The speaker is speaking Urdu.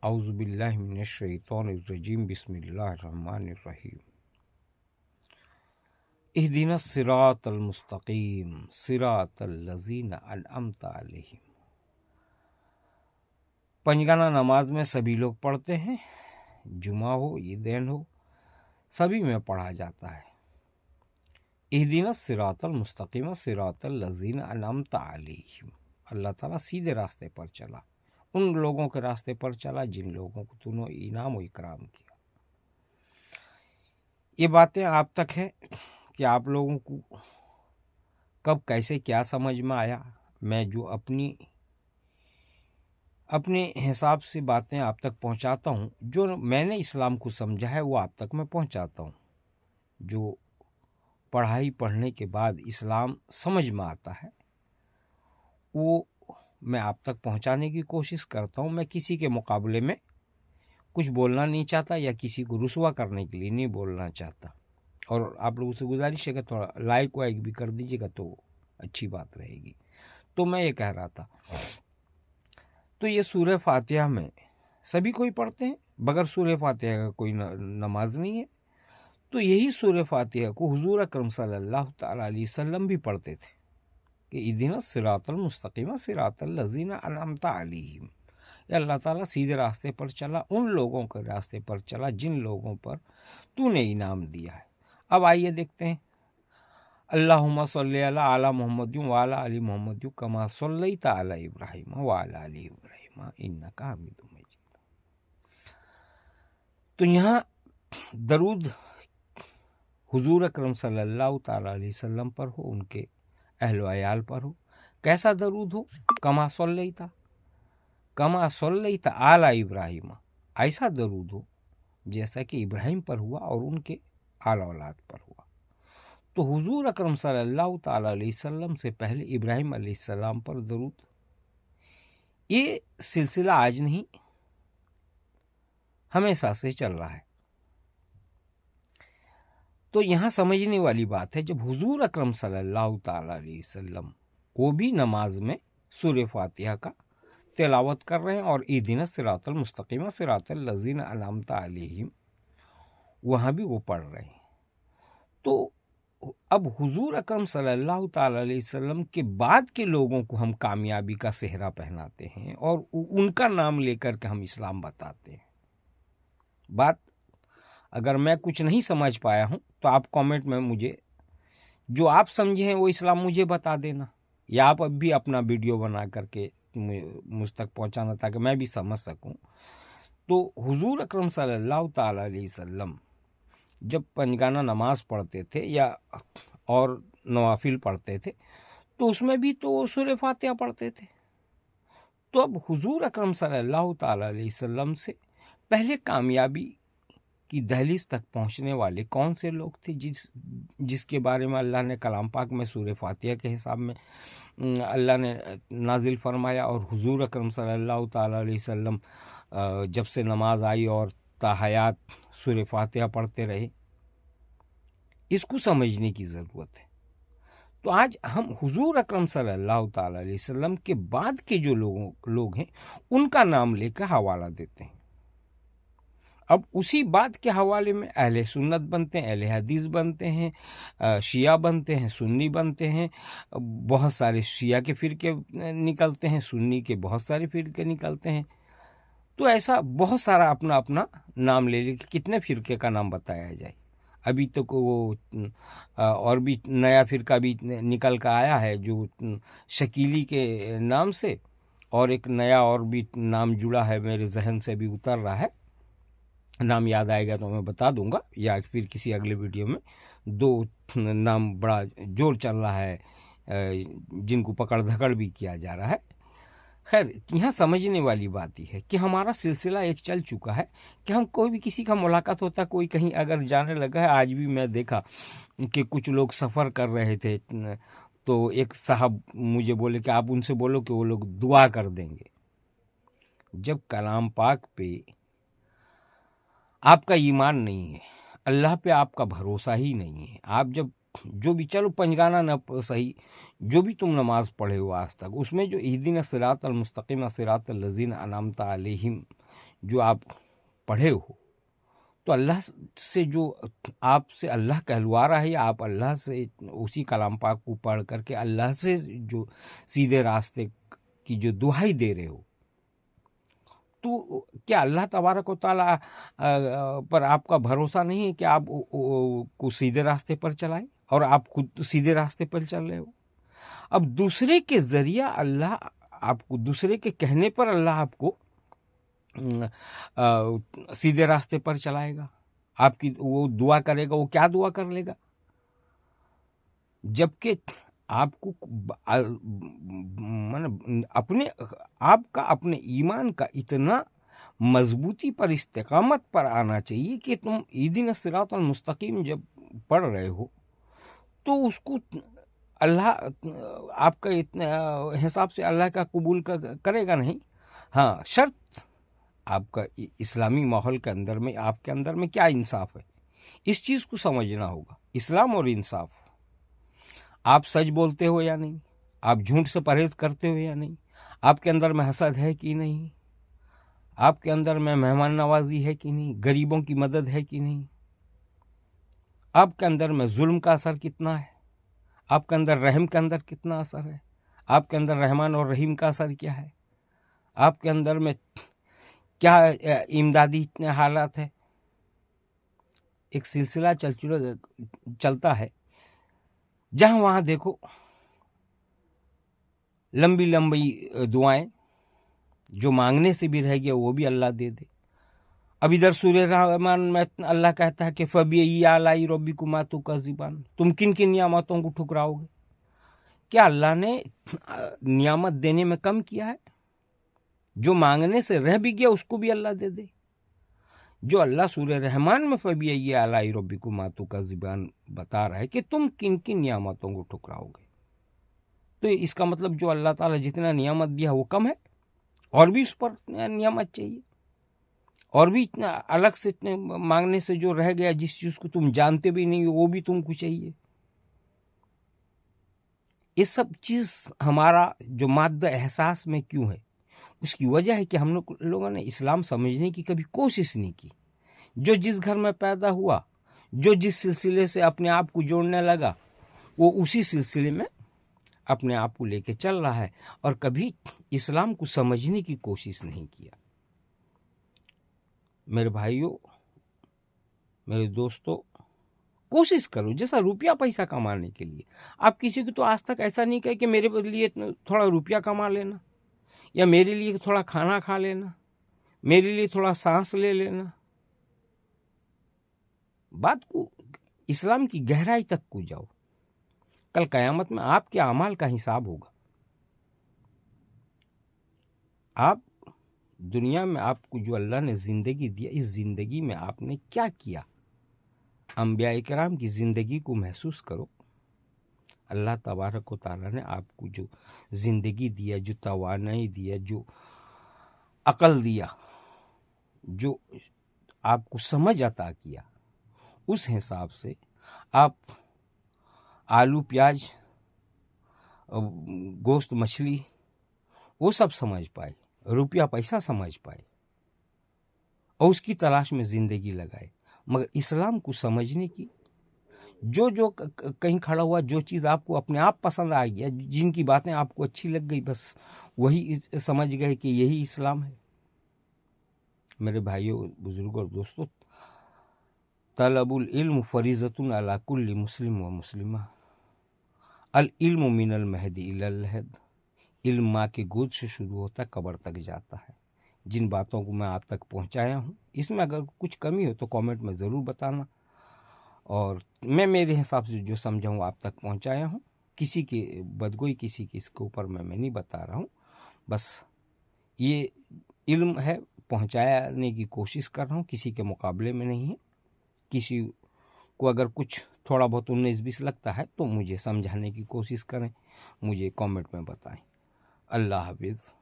اعوذ باللہ من الشیطان الرجیم بسم اللہ الرحمن الرحیم اہدنا الصراط المستقیم صراط الذین انعمت علیہم۔ پنجگانہ نماز میں سبھی لوگ پڑھتے ہیں، جمعہ ہو عیدین ہو سبھی میں پڑھا جاتا ہے۔ اہدنا الصراط المستقیم صراط الذین انعمت علیہم، اللہ تعالیٰ سیدھے راستے پر چلا، ان لوگوں کے راستے پر چلا جن لوگوں کو تو نے انعام و اکرام کیا۔ یہ باتیں آپ تک ہے کہ آپ لوگوں کو کب کیسے کیا سمجھ میں آیا، میں جو اپنے حساب سے باتیں آپ تک پہنچاتا ہوں، جو میں نے اسلام کو سمجھا ہے وہ آپ تک میں پہنچاتا ہوں۔ جو پڑھائی پڑھنے کے بعد اسلام سمجھ میں آتا ہے وہ میں آپ تک پہنچانے کی کوشش کرتا ہوں۔ میں کسی کے مقابلے میں کچھ بولنا نہیں چاہتا یا کسی کو رسوا کرنے کے لیے نہیں بولنا چاہتا، اور آپ لوگوں سے گزارش ہے کہ تھوڑا لائک وائک بھی کر دیجیے گا تو اچھی بات رہے گی۔ تو میں یہ کہہ رہا تھا، تو یہ سورہ فاتحہ میں سبھی کوئی پڑھتے ہیں، بغیر سورہ فاتحہ کا کوئی نماز نہیں ہے۔ تو یہی سورہ فاتحہ کو حضور اکرم صلی اللہ تعالیٰ علیہ وسلم بھی پڑھتے تھے کہ اہدنا الصراط المستقیم صراط الذین انعمت علیہم، یا اللہ تعالیٰ سیدھے راستے پر چلا، ان لوگوں کے راستے پر چلا جن لوگوں پر تو نے انعام دیا ہے۔ اب آئیے دیکھتے ہیں، اللہم صلی علی محمد وعلی آل محمد کما صلیت علی ابراہیم وعلی آل ابراہیم انک حمید مجید۔ تو یہاں درود حضور اکرم صلی اللہ تعالیٰ علیہ وسلم پر ہو، ان کے اہل و عیال پر ہو۔ کیسا درود ہو؟ کما صلیت علی ابراہیم، ایسا درود ہو جیسا کہ ابراہیم پر ہوا اور ان کے آل اولاد پر ہوا۔ تو حضور اکرم صلی اللہ تعالیٰ علیہ وسلم سے پہلے ابراہیم علیہ السلام پر درود، یہ سلسلہ آج نہیں ہمیشہ سے چل رہا ہے۔ تو یہاں سمجھنے والی بات ہے، جب حضور اکرم صلی اللہ تعالیٰ علیہ وسلم وہ بھی نماز میں سورہ فاتحہ کا تلاوت کر رہے ہیں اور اہدنا الصراط المستقیم صراط الذین انعمت علیہم وہاں بھی وہ پڑھ رہے ہیں، تو اب حضور اکرم صلی اللہ تعالیٰ علیہ وسلم کے بعد کے لوگوں کو ہم کامیابی کا صحرا پہناتے ہیں اور ان کا نام لے کر کے ہم اسلام بتاتے ہیں۔ بات اگر میں کچھ نہیں سمجھ پایا ہوں تو آپ کامنٹ میں مجھے جو آپ سمجھے ہیں وہ اسلام مجھے بتا دینا، یا آپ اب بھی اپنا ویڈیو بنا کر کے مجھ تک پہنچانا تاکہ میں بھی سمجھ سکوں۔ تو حضور اکرم صلی اللہ تعالیٰ علیہ وسلم جب پنجگانہ نماز پڑھتے تھے یا اور نوافل پڑھتے تھے تو اس میں بھی تو وہ سورہ فاتحہ پڑھتے تھے۔ تو اب حضور اکرم صلی اللہ تعالیٰ علیہ وسلم سے پہلے کامیابی کی دہلیز تک پہنچنے والے کون سے لوگ تھے جس کے بارے میں اللہ نے کلام پاک میں سورہ فاتحہ کے حساب میں اللہ نے نازل فرمایا، اور حضور اکرم صلی اللہ تعالیٰ علیہ وسلم جب سے نماز آئی اور تا حیات سورہ فاتحہ پڑھتے رہے، اس کو سمجھنے کی ضرورت ہے۔ تو آج ہم حضور اکرم صلی اللہ تعالیٰ علیہ وسلم کے بعد کے جو لوگ ہیں ان کا نام لے کر حوالہ دیتے ہیں۔ اب اسی بات کے حوالے میں اہل سنت بنتے ہیں، اہل حدیث بنتے ہیں، شیعہ بنتے ہیں، سنی بنتے ہیں، بہت سارے شیعہ کے فرقے نکلتے ہیں، سنی کے بہت سارے فرقے نکلتے ہیں۔ تو ایسا بہت سارا اپنا اپنا نام لے لے کے کتنے فرقے کا نام بتایا جائے۔ ابھی تک وہ اور بھی نیا فرقہ بھی نکل کر آیا ہے جو شکیلی کے نام سے، اور ایک نیا اور بھی نام جڑا ہے، میرے ذہن سے بھی اتر رہا ہے، نام یاد آئے گا تو میں بتا دوں گا، یا پھر کسی اگلے ویڈیو میں۔ دو نام بڑا جوڑ چل رہا ہے جن کو پکڑ دھکڑ بھی کیا جا رہا ہے۔ خیر، یہاں سمجھنے والی بات یہ ہے کہ ہمارا سلسلہ ایک چل چکا ہے کہ ہم کوئی بھی کسی کا ملاقات ہوتا، کوئی کہیں اگر جانے لگا ہے، آج بھی میں دیکھا کہ کچھ لوگ سفر کر رہے تھے تو ایک صاحب مجھے بولے کہ آپ ان سے بولو کہ وہ لوگ دعا کر دیں گے۔ جب کلام پاک پہ آپ کا ایمان نہیں ہے، اللہ پہ آپ کا بھروسہ ہی نہیں ہے، آپ جب جو بھی چلو پنجگانہ نہ صحیح، جو بھی تم نماز پڑھے ہو آج تک، اس میں جو اہدنا الصراط المستقیم صراط الذین انعمت علیہم جو آپ پڑھے ہو، تو اللہ سے جو آپ سے اللہ کہلوا رہا ہے، یا آپ اللہ سے اسی کلام پاک کو پڑھ کر کے اللہ سے جو سیدھے راستے کی جو دہائی دے رہے ہو، تو کیا اللہ تبارک و تعالیٰ پر آپ کا بھروسہ نہیں ہے کہ آپ کو سیدھے راستے پر چلائیں، اور آپ خود سیدھے راستے پر چل رہے ہو؟ اب دوسرے کے ذریعہ اللہ آپ کو، دوسرے کے کہنے پر اللہ آپ کو سیدھے راستے پر چلائے گا، آپ کی وہ دعا کرے گا، وہ کیا دعا کر لے گا؟ جبکہ آپ کو اپنے آپ کا، اپنے ایمان کا اتنا مضبوطی پر، استقامت پر آنا چاہیے کہ تم اہدنا الصراط المستقیم جب پڑھ رہے ہو تو اس کو اللہ آپ کا اتنا حساب سے اللہ کا قبول کرے گا نہیں. ہاں، شرط آپ کا اسلامی ماحول کے اندر میں، آپ کے اندر میں کیا انصاف ہے، اس چیز کو سمجھنا ہوگا. اسلام اور انصاف، آپ سچ بولتے ہو یا نہیں، آپ جھوٹ سے پرہیز کرتے ہو یا نہیں، آپ کے اندر میں حسد ہے کہ نہیں، آپ کے اندر میں مہمان نوازی ہے کہ نہیں، غریبوں کی مدد ہے کہ نہیں، آپ کے اندر میں ظلم کا اثر کتنا ہے، آپ کے اندر رحم کے اندر کتنا اثر ہے، آپ کے اندر رحمان اور رحیم کا اثر کیا ہے، آپ کے اندر میں کیا امدادی اتنے حالات ہے. ایک سلسلہ چلتا ہے، جہاں وہاں دیکھو لمبی لمبی دعائیں، جو مانگنے سے بھی رہ گیا وہ بھی اللہ دے دے. اب ادھر سورہ رحمان میں اللہ کہتا ہے کہ فَبِأَيِّ آلَاءِ رَبِّكُمَا تُكَذِّبَانِ، تم کن کن نعمتوں کو ٹھکراؤ گے؟ کیا اللہ نے نعمت دینے میں کم کیا ہے؟ جو مانگنے سے رہ بھی گیا اس کو بھی اللہ دے دے. جو اللہ سورہ رحمان میں فَبِأَيِّ آلَاءِ رَبِّكُمَا تُكَذِّبَانِ بتا رہا ہے کہ تم کن کن نعمتوں کو ٹھکراؤ گے، تو اس کا مطلب جو اللہ تعالیٰ جتنا نعمت دیا وہ کم ہے، اور بھی اس پر نعمت چاہیے، اور بھی اتنا الگ سے اتنے مانگنے سے جو رہ گیا، جس چیز کو تم جانتے بھی نہیں وہ بھی تم کو چاہیے. یہ سب چیز ہمارا جو مادہ احساس میں کیوں ہے، اس کی وجہ ہے کہ ہم لوگوں نے اسلام سمجھنے کی کبھی کوشش نہیں کی. جو جس گھر میں پیدا ہوا، جو جس سلسلے سے اپنے آپ کو جوڑنے لگا، وہ اسی سلسلے میں اپنے آپ کو لے کے چل رہا ہے، اور کبھی اسلام کو سمجھنے کی کوشش نہیں کیا. میرے بھائیوں، میرے دوستوں، کوشش کرو جیسا روپیہ پیسہ کمانے کے لیے. آپ کسی کو تو آج تک ایسا نہیں کہے کہ میرے لیے تھوڑا روپیہ کما لینا، یا میرے لیے تھوڑا کھانا کھا لینا، میرے لیے تھوڑا سانس لے لینا. بات کو اسلام کی گہرائی تک کو جاؤ. کل قیامت میں آپ کے اعمال کا حساب ہوگا. آپ دنیا میں، آپ کو جو اللہ نے زندگی دیا، اس زندگی میں آپ نے کیا کیا؟ انبیاء کرام کی زندگی کو محسوس کرو. اللہ تبارک و تعالیٰ نے آپ کو جو زندگی دیا، جو توانائی دیا، جو عقل دیا، جو آپ کو سمجھ عطا کیا، اس حساب سے آپ آلو پیاز، گوشت مچھلی وہ سب سمجھ پائے، روپیہ پیسہ سمجھ پائے، اور اس کی تلاش میں زندگی لگائے. مگر اسلام کو سمجھنے کی، جو کہیں کھڑا ہوا، جو چیز آپ کو اپنے آپ پسند آ گیا، جن کی باتیں آپ کو اچھی لگ گئی، بس وہی سمجھ گئے کہ یہی اسلام ہے. میرے بھائیوں، بزرگوں اور دوستوں، طلب العلم فریضۃ علی کل مسلم و مسلمہ. العلم من المہد الی اللحد. علم ماں کے گود سے شروع ہوتا ہے، قبر تک جاتا ہے. جن باتوں کو میں آپ تک پہنچایا ہوں، اس میں اگر کچھ کمی ہو تو کامنٹ میں ضرور بتانا، اور میں میرے حساب سے جو سمجھا ہوں آپ تک پہنچایا ہوں. کسی کی بدگوئی، کسی کی اس کے اوپر میں نہیں بتا رہا ہوں. بس یہ علم ہے، پہنچانے کی کوشش کر رہا ہوں، کسی کے مقابلے میں نہیں ہے. کسی کو اگر کچھ تھوڑا بہت 19-20 لگتا ہے تو مجھے سمجھانے کی کوشش کریں، مجھے کامنٹ میں بتائیں. اللہ حافظ.